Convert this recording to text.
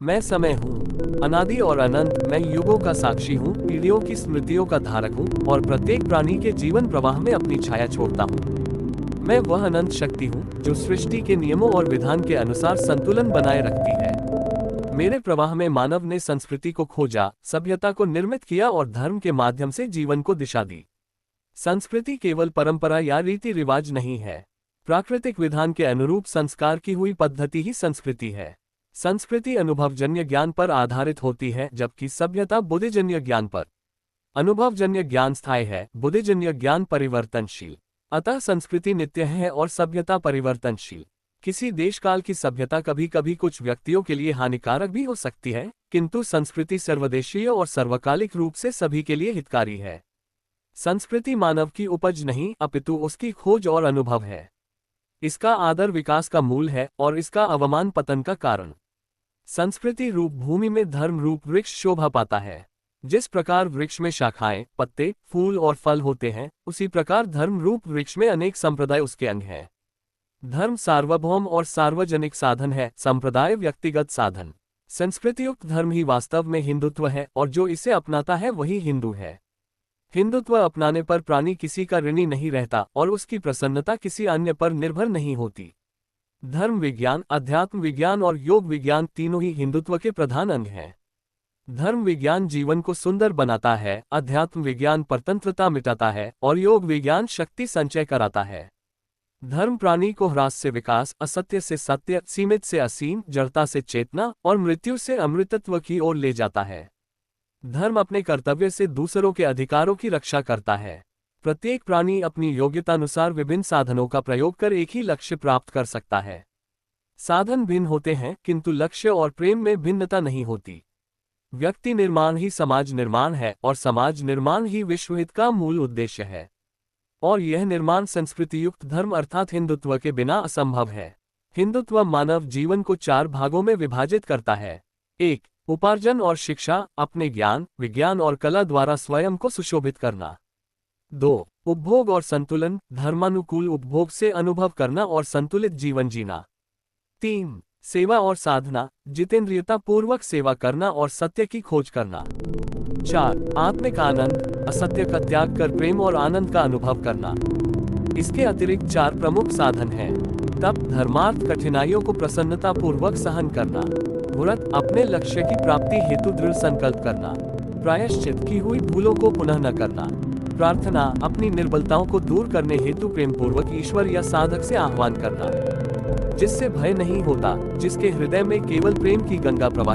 मैं समय हूँ, अनादि और अनंत। मैं युगों का साक्षी हूँ, पीढ़ियों की स्मृतियों का धारक हूँ और प्रत्येक प्राणी के जीवन प्रवाह में अपनी छाया छोड़ता हूँ। मैं वह अनंत शक्ति हूँ जो सृष्टि के नियमों और विधान के अनुसार संतुलन बनाए रखती है। मेरे प्रवाह में मानव ने संस्कृति को खोजा, सभ्यता को निर्मित किया और धर्म के माध्यम से जीवन को दिशा दी। संस्कृति केवल परंपरा या रीति रिवाज नहीं है। प्राकृतिक विधान के अनुरूप संस्कार की हुई पद्धति ही संस्कृति है। संस्कृति अनुभवजन्य ज्ञान पर आधारित होती है, जबकि सभ्यता बुद्धिजन्य ज्ञान पर। अनुभवजन्य ज्ञान स्थायी है, बुद्धिजन्य ज्ञान परिवर्तनशील। अतः संस्कृति नित्य है और सभ्यता परिवर्तनशील। किसी देश काल की सभ्यता कभी कभी कुछ व्यक्तियों के लिए हानिकारक भी हो सकती है, किंतु संस्कृति सर्वदेशीय और सर्वकालिक रूप से सभी के लिए हितकारी है। संस्कृति मानव की उपज नहीं, अपितु उसकी खोज और अनुभव है। इसका आदर विकास का मूल है और इसका अवमान पतन का कारण। संस्कृति रूप भूमि में धर्म रूप वृक्ष शोभा पाता है। जिस प्रकार वृक्ष में शाखाएं, पत्ते, फूल और फल होते हैं, उसी प्रकार धर्म रूप वृक्ष में अनेक संप्रदाय उसके अंग हैं। धर्म सार्वभौम और सार्वजनिक साधन है, संप्रदाय व्यक्तिगत साधन। संस्कृतियुक्त धर्म ही वास्तव में हिंदुत्व है और जो इसे अपनाता है वही हिंदू है। हिंदुत्व अपनाने पर प्राणी किसी का ऋणी नहीं रहता और उसकी प्रसन्नता किसी अन्य पर निर्भर नहीं होती। धर्म विज्ञान, अध्यात्म विज्ञान और योग विज्ञान तीनों ही हिंदुत्व के प्रधान अंग हैं। धर्म विज्ञान जीवन को सुंदर बनाता है, अध्यात्म विज्ञान परतंत्रता मिटाता है और योग विज्ञान शक्ति संचय कराता है। धर्म प्राणी को ह्रास से विकास, असत्य से सत्य, सीमित से असीम, जड़ता से चेतना और मृत्यु से अमृतत्व की ओर ले जाता है। धर्म अपने कर्तव्य से दूसरों के अधिकारों की रक्षा करता है। प्रत्येक प्राणी अपनी योग्यतानुसार विभिन्न साधनों का प्रयोग कर एक ही लक्ष्य प्राप्त कर सकता है। साधन भिन्न होते हैं, किंतु लक्ष्य और प्रेम में भिन्नता नहीं होती। व्यक्ति निर्माण ही समाज निर्माण है और समाज निर्माण ही विश्वहित का मूल उद्देश्य है। और यह निर्माण संस्कृति युक्त धर्म अर्थात हिंदुत्व के बिना असंभव है। हिंदुत्व मानव जीवन को 4 भागों में विभाजित करता है। 1. उपार्जन और शिक्षा, अपने ज्ञान, विज्ञान और कला द्वारा स्वयं को सुशोभित करना। 2. उपभोग और संतुलन, धर्मानुकूल उपभोग से अनुभव करना और संतुलित जीवन जीना। 3. सेवा और साधना, जितेंद्रियता पूर्वक सेवा करना और सत्य की खोज करना। 4. आत्मिक आनंद, असत्य का त्याग कर प्रेम और आनंद का अनुभव करना। इसके अतिरिक्त 4 प्रमुख साधन हैं। तप, धर्मार्थ, कठिनाइयों को प्रसन्नता पूर्वक सहन करना। व्रत, अपने लक्ष्य की प्राप्ति हेतु दृढ़ संकल्प करना। प्रायश्चित, की हुई भूलों को पुनः न करना। प्रार्थना, अपनी निर्बलताओं को दूर करने हेतु प्रेम पूर्वक ईश्वर या साधक से आह्वान करना। जिससे भय नहीं होता, जिसके हृदय में केवल प्रेम की गंगा प्रवाहित